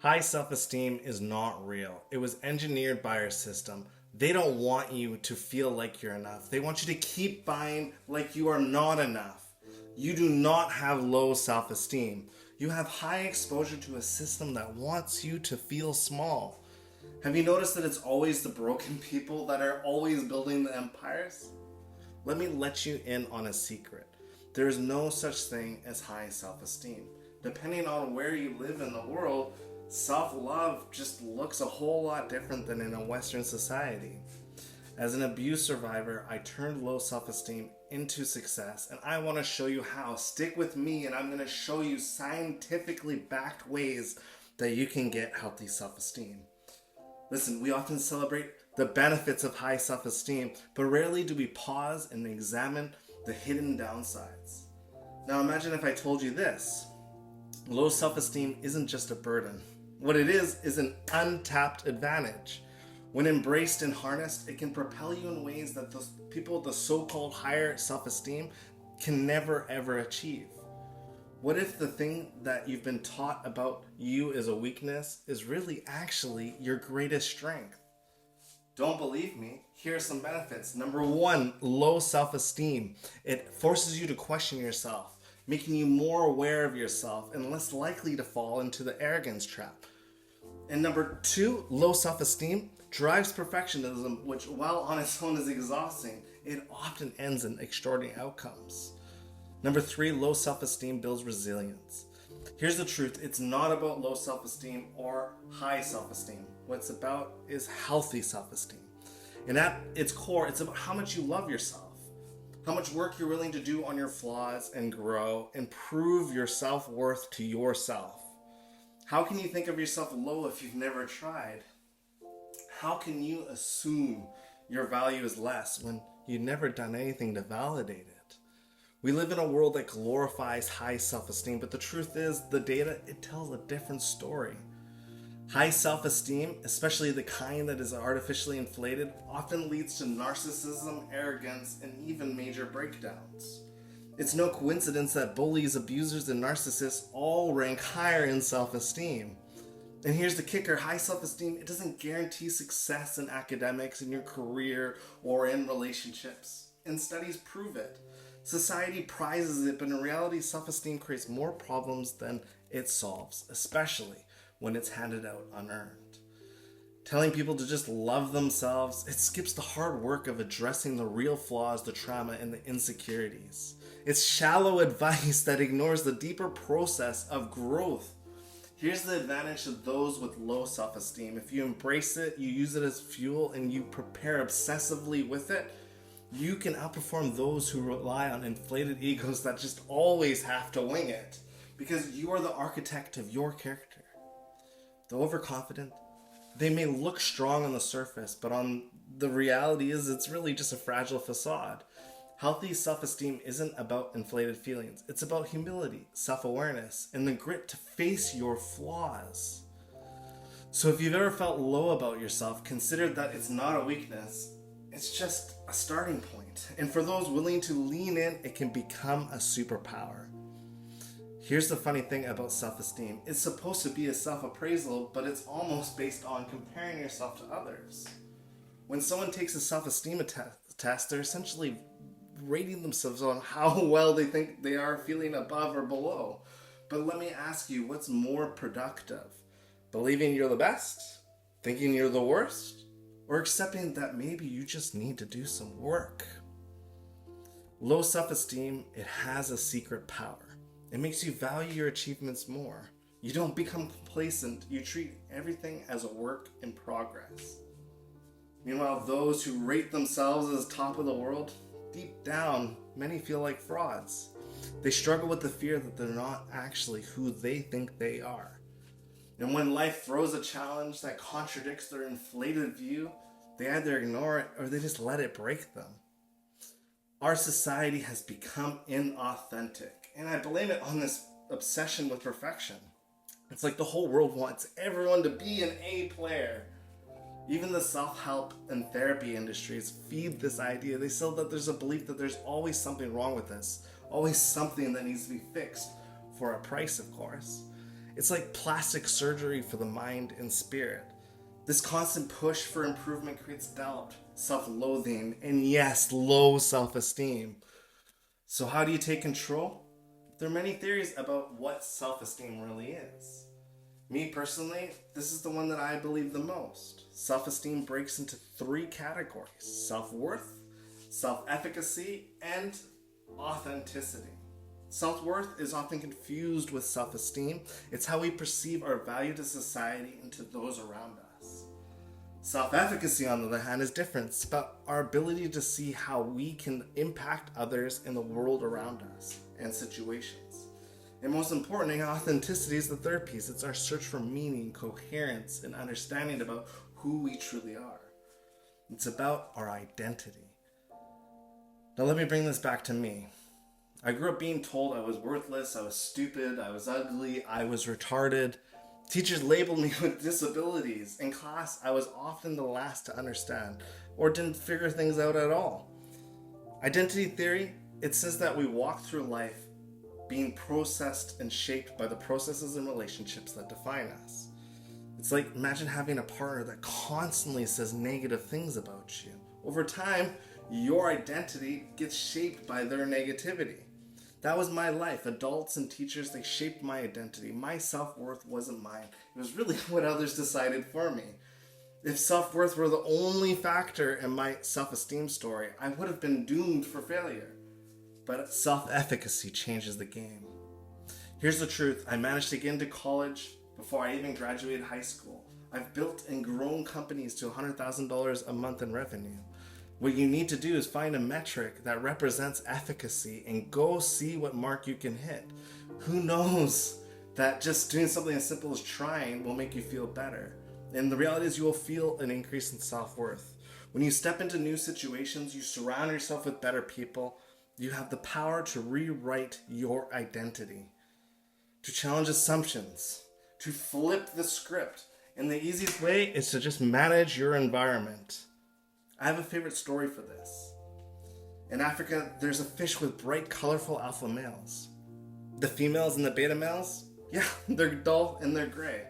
High self-esteem is not real. It was engineered by our system. They don't want you to feel like you're enough. They want you to keep buying like you are not enough. You do not have low self-esteem. You have high exposure to a system that wants you to feel small. Have you noticed that it's always the broken people that are always building the empires? Let me let you in on a secret. There is no such thing as high self-esteem. Depending on where you live in the world, self-love just looks a whole lot different than in a Western society. As an abuse survivor, I turned low self-esteem into success, and I want to show you how. Stick with me, and I'm going to show you scientifically backed ways that you can get healthy self-esteem. Listen, we often celebrate the benefits of high self-esteem, but rarely do we pause and examine the hidden downsides. Now imagine if I told you this. Low self-esteem isn't just a burden. What it is an untapped advantage. When embraced and harnessed, it can propel you in ways that those people with the so-called higher self-esteem can never ever achieve. What if the thing that you've been taught about you as a weakness is really actually your greatest strength? Don't believe me? Here are some benefits. Number one, low self-esteem. It forces you to question yourself, making you more aware of yourself and less likely to fall into the arrogance trap. And number two, low self-esteem drives perfectionism, which while on its own is exhausting, it often ends in extraordinary outcomes. Number three, low self-esteem builds resilience. Here's the truth. It's not about low self-esteem or high self-esteem. What it's about is healthy self-esteem. And at its core, it's about how much you love yourself, how much work you're willing to do on your flaws and grow and prove your self-worth to yourself. How can you think of yourself low if you've never tried? How can you assume your value is less when you've never done anything to validate it? We live in a world that glorifies high self-esteem, but the truth is, the data, it tells a different story. High self-esteem, especially the kind that is artificially inflated, often leads to narcissism, arrogance, and even major breakdowns. It's no coincidence that bullies, abusers, and narcissists all rank higher in self-esteem. And here's the kicker, high self-esteem, it doesn't guarantee success in academics, in your career, or in relationships. And studies prove it. Society prizes it, but in reality, self-esteem creates more problems than it solves, especially when it's handed out unearned. Telling people to just love themselves, it skips the hard work of addressing the real flaws, the trauma, and the insecurities. It's shallow advice that ignores the deeper process of growth. Here's the advantage of those with low self-esteem. If you embrace it, you use it as fuel, and you prepare obsessively with it, you can outperform those who rely on inflated egos that just always have to wing it, because you are the architect of your character. The overconfident, they may look strong on the surface, but on the reality is it's really just a fragile facade. Healthy self-esteem isn't about inflated feelings. It's about humility, self-awareness, and the grit to face your flaws. So if you've ever felt low about yourself, consider that it's not a weakness. It's just a starting point. And for those willing to lean in, it can become a superpower. Here's the funny thing about self-esteem. It's supposed to be a self-appraisal, but it's almost based on comparing yourself to others. When someone takes a self-esteem test, they're essentially rating themselves on how well they think they are feeling above or below. But let me ask you, what's more productive? Believing you're the best? Thinking you're the worst? Or accepting that maybe you just need to do some work? Low self-esteem, it has a secret power. It makes you value your achievements more. You don't become complacent. You treat everything as a work in progress. Meanwhile, those who rate themselves as top of the world, deep down, many feel like frauds. They struggle with the fear that they're not actually who they think they are. And when life throws a challenge that contradicts their inflated view, they either ignore it or they just let it break them. Our society has become inauthentic, and I blame it on this obsession with perfection. It's like the whole world wants everyone to be an A player. Even the self-help and therapy industries feed this idea. They sell that there's a belief that there's always something wrong with us, always something that needs to be fixed, for a price, of course. It's like plastic surgery for the mind and spirit. This constant push for improvement creates doubt, self-loathing, and yes, low self-esteem. So how do you take control? There are many theories about what self-esteem really is. Me personally, this is the one that I believe the most. Self-esteem breaks into three categories: self-worth, self-efficacy, and authenticity. Self-worth is often confused with self-esteem. It's how we perceive our value to society and to those around us. Self-efficacy, on the other hand, is different. It's about our ability to see how we can impact others in the world around us and situations. And most importantly, authenticity is the third piece. It's our search for meaning, coherence, and understanding about who we truly are. It's about our identity. Now let me bring this back to me. I grew up being told I was worthless, I was stupid, I was ugly, I was retarded. Teachers labeled me with disabilities. In class, I was often the last to understand or didn't figure things out at all. Identity theory, it says that we walk through life being processed and shaped by the processes and relationships that define us. It's like, imagine having a partner that constantly says negative things about you. Over time, your identity gets shaped by their negativity. That was my life. Adults and teachers, they shaped my identity. My self-worth wasn't mine. It was really what others decided for me. If self-worth were the only factor in my self-esteem story, I would have been doomed for failure. But self-efficacy changes the game. Here's the truth. I managed to get into college before I even graduated high school. I've built and grown companies to $100,000 a month in revenue. What you need to do is find a metric that represents efficacy and go see what mark you can hit. Who knows that just doing something as simple as trying will make you feel better. And the reality is you will feel an increase in self-worth. When you step into new situations, you surround yourself with better people. You have the power to rewrite your identity, to challenge assumptions, to flip the script. And the easiest way is to just manage your environment. I have a favorite story for this. In Africa, there's a fish with bright, colorful alpha males. The females and the beta males, yeah, they're dull and they're gray.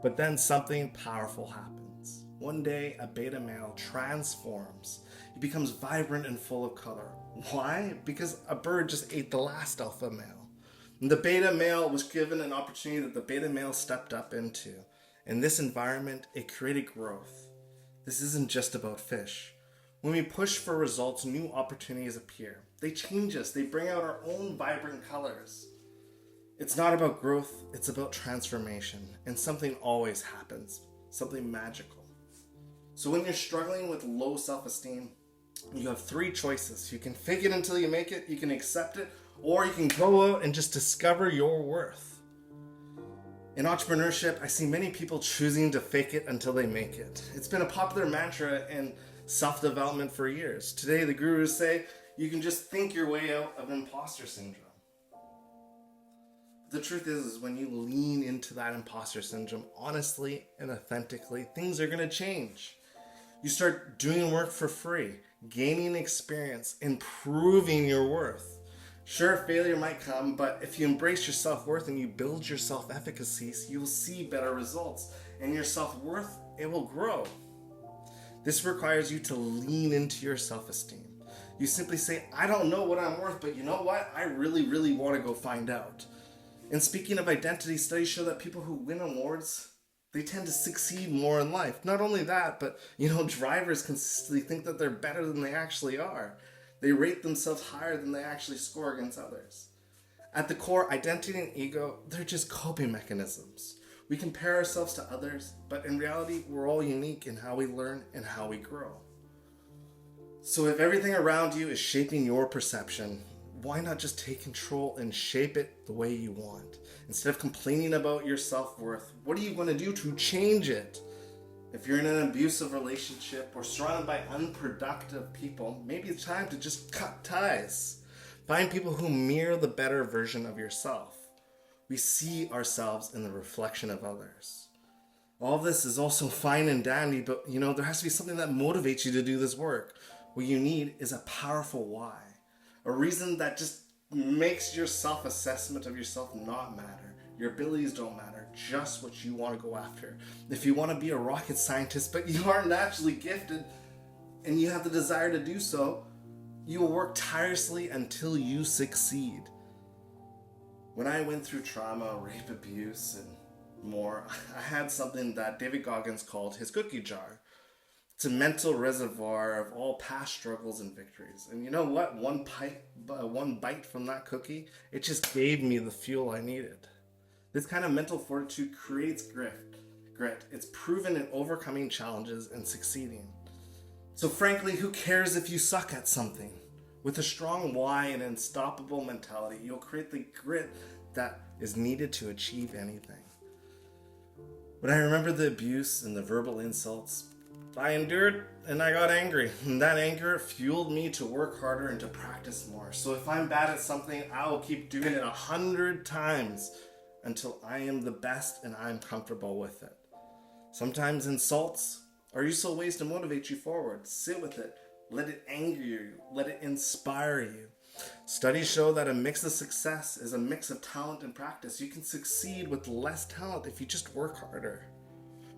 But then something powerful happens. One day, a beta male transforms. He becomes vibrant and full of color. Why? Because a bird just ate the last alpha male. And the beta male was given an opportunity that the beta male stepped up into. In this environment, it created growth. This isn't just about fish. When we push for results, new opportunities appear. They change us. They bring out our own vibrant colors. It's not about growth, it's about transformation. And something always happens. Something magical. So when you're struggling with low self-esteem, you have three choices. You can fake it until you make it, you can accept it, or you can go out and just discover your worth. In entrepreneurship, I see many people choosing to fake it until they make it. It's been a popular mantra in self-development for years. Today, the gurus say you can just think your way out of imposter syndrome. The truth is when you lean into that imposter syndrome honestly and authentically, things are going to change. You start doing work for free, gaining experience, improving your worth. Sure, failure might come, but if you embrace your self-worth and you build your self-efficacy, you'll see better results. And your self-worth, it will grow. This requires you to lean into your self-esteem. You simply say, I don't know what I'm worth, but you know what? I really, really want to go find out. And speaking of identity, studies show that people who win awards, they tend to succeed more in life. Not only that, but drivers consistently think that they're better than they actually are. They rate themselves higher than they actually score against others. At the core, identity and ego, they're just coping mechanisms. We compare ourselves to others, but in reality, we're all unique in how we learn and how we grow. So if everything around you is shaping your perception, why not just take control and shape it the way you want? Instead of complaining about your self-worth, what are you going to do to change it? If you're in an abusive relationship or surrounded by unproductive people, maybe it's time to just cut ties. Find people who mirror the better version of yourself. We see ourselves in the reflection of others. All of this is also fine and dandy, but there has to be something that motivates you to do this work. What you need is a powerful why. A reason that just makes your self-assessment of yourself not matter. Your abilities don't matter, just what you want to go after. If you want to be a rocket scientist, but you aren't naturally gifted and you have the desire to do so, you will work tirelessly until you succeed. When I went through trauma, rape, abuse, and more, I had something that David Goggins called his cookie jar. It's a mental reservoir of all past struggles and victories. And you know what? One bite from that cookie, it just gave me the fuel I needed. This kind of mental fortitude creates grit. It's proven in overcoming challenges and succeeding. So frankly, who cares if you suck at something? With a strong why and unstoppable mentality, you'll create the grit that is needed to achieve anything. When I remember the abuse and the verbal insults, I endured and I got angry. And that anger fueled me to work harder and to practice more. So if I'm bad at something, I will keep doing it 100 times until I am the best and I'm comfortable with it. Sometimes insults are useful ways to motivate you forward. Sit with it. Let it anger you. Let it inspire you. Studies show that a mix of success is a mix of talent and practice. You can succeed with less talent if you just work harder.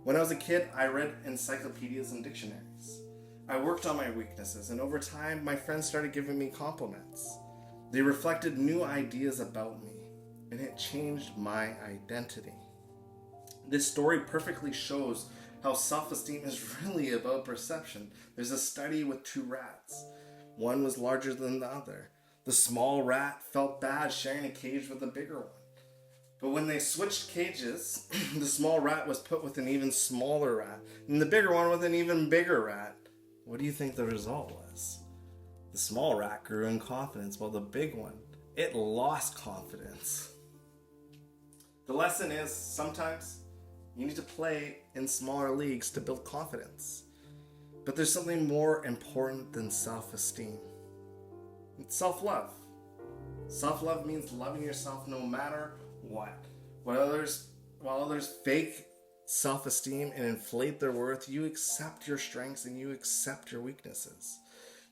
When I was a kid, I read encyclopedias and dictionaries. I worked on my weaknesses, and over time, my friends started giving me compliments. They reflected new ideas about me, and it changed my identity. This story perfectly shows how self-esteem is really about perception. There's a study with 2 rats. One was larger than the other. The small rat felt bad sharing a cage with a bigger one. But when they switched cages, the small rat was put with an even smaller rat, and the bigger one with an even bigger rat. What do you think the result was? The small rat grew in confidence, while the big one, it lost confidence. The lesson is, sometimes you need to play in smaller leagues to build confidence. But there's something more important than self-esteem. It's self-love. Self-love means loving yourself no matter what. While others fake self-esteem and inflate their worth, you accept your strengths and you accept your weaknesses.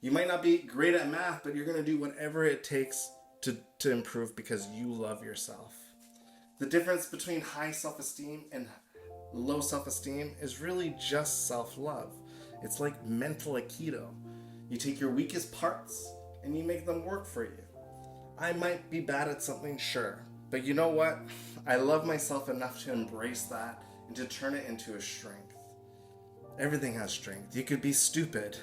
You might not be great at math, but you're going to do whatever it takes to improve because you love yourself. The difference between high self-esteem and low self-esteem is really just self-love. It's like mental aikido. You take your weakest parts and you make them work for you. I might be bad at something, sure, but you know what? I love myself enough to embrace that and to turn it into a strength. Everything has strength. You could be stupid,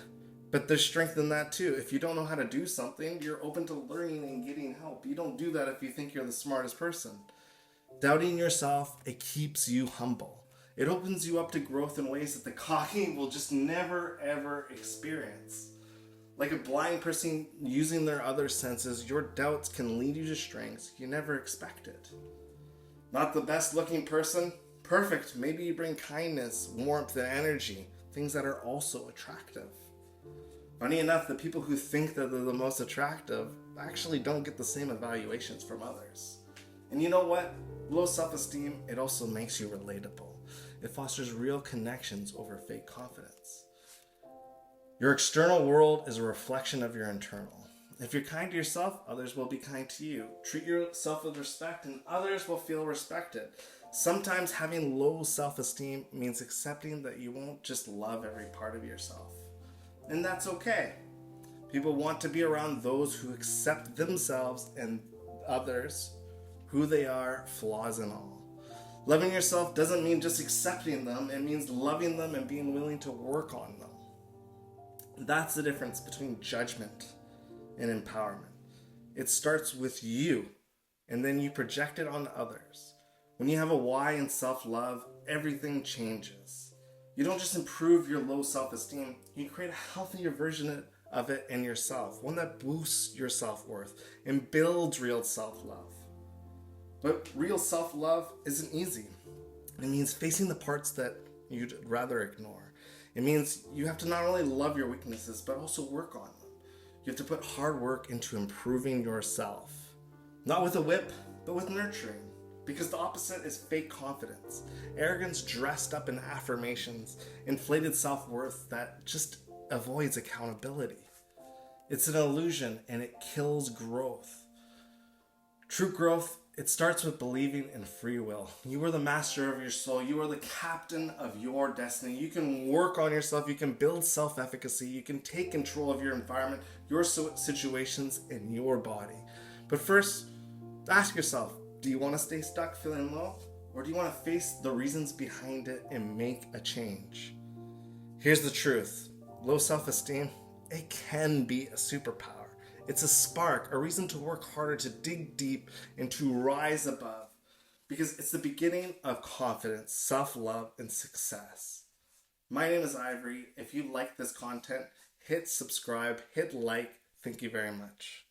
but there's strength in that too. If you don't know how to do something, you're open to learning and getting help. You don't do that if you think you're the smartest person. Doubting yourself, it keeps you humble. It opens you up to growth in ways that the cocky will just never ever experience. Like a blind person using their other senses, your doubts can lead you to strengths you never expected. Not the best looking person? Perfect. Maybe you bring kindness, warmth, and energy, things that are also attractive. Funny enough, the people who think that they're the most attractive actually don't get the same evaluations from others. And you know what? Low self-esteem, it also makes you relatable. It fosters real connections over fake confidence. Your external world is a reflection of your internal. If you're kind to yourself, others will be kind to you. Treat yourself with respect and others will feel respected. Sometimes having low self-esteem means accepting that you won't just love every part of yourself. And that's okay. People want to be around those who accept themselves and others, who they are, flaws and all. Loving yourself doesn't mean just accepting them. It means loving them and being willing to work on them. That's the difference between judgment and empowerment. It starts with you, and then you project it on others. When you have a why in self-love, everything changes. You don't just improve your low self-esteem, you create a healthier version of it in yourself, one that boosts your self-worth and builds real self-love. But real self-love isn't easy. It means facing the parts that you'd rather ignore. It means you have to not only love your weaknesses, but also work on them. You have to put hard work into improving yourself. Not with a whip, but with nurturing. Because the opposite is fake confidence. Arrogance dressed up in affirmations, inflated self-worth that just avoids accountability. It's an illusion and it kills growth. True growth It starts with believing in free will. You are the master of your soul. You are the captain of your destiny. You can work on yourself. You can build self-efficacy. You can take control of your environment, your situations, and your body. But first, ask yourself, do you want to stay stuck feeling low? Or do you want to face the reasons behind it and make a change? Here's the truth. Low self-esteem, it can be a superpower. It's a spark, a reason to work harder, to dig deep, and to rise above. Because it's the beginning of confidence, self-love, and success. My name is Ivory. If you like this content, hit subscribe, hit like. Thank you very much.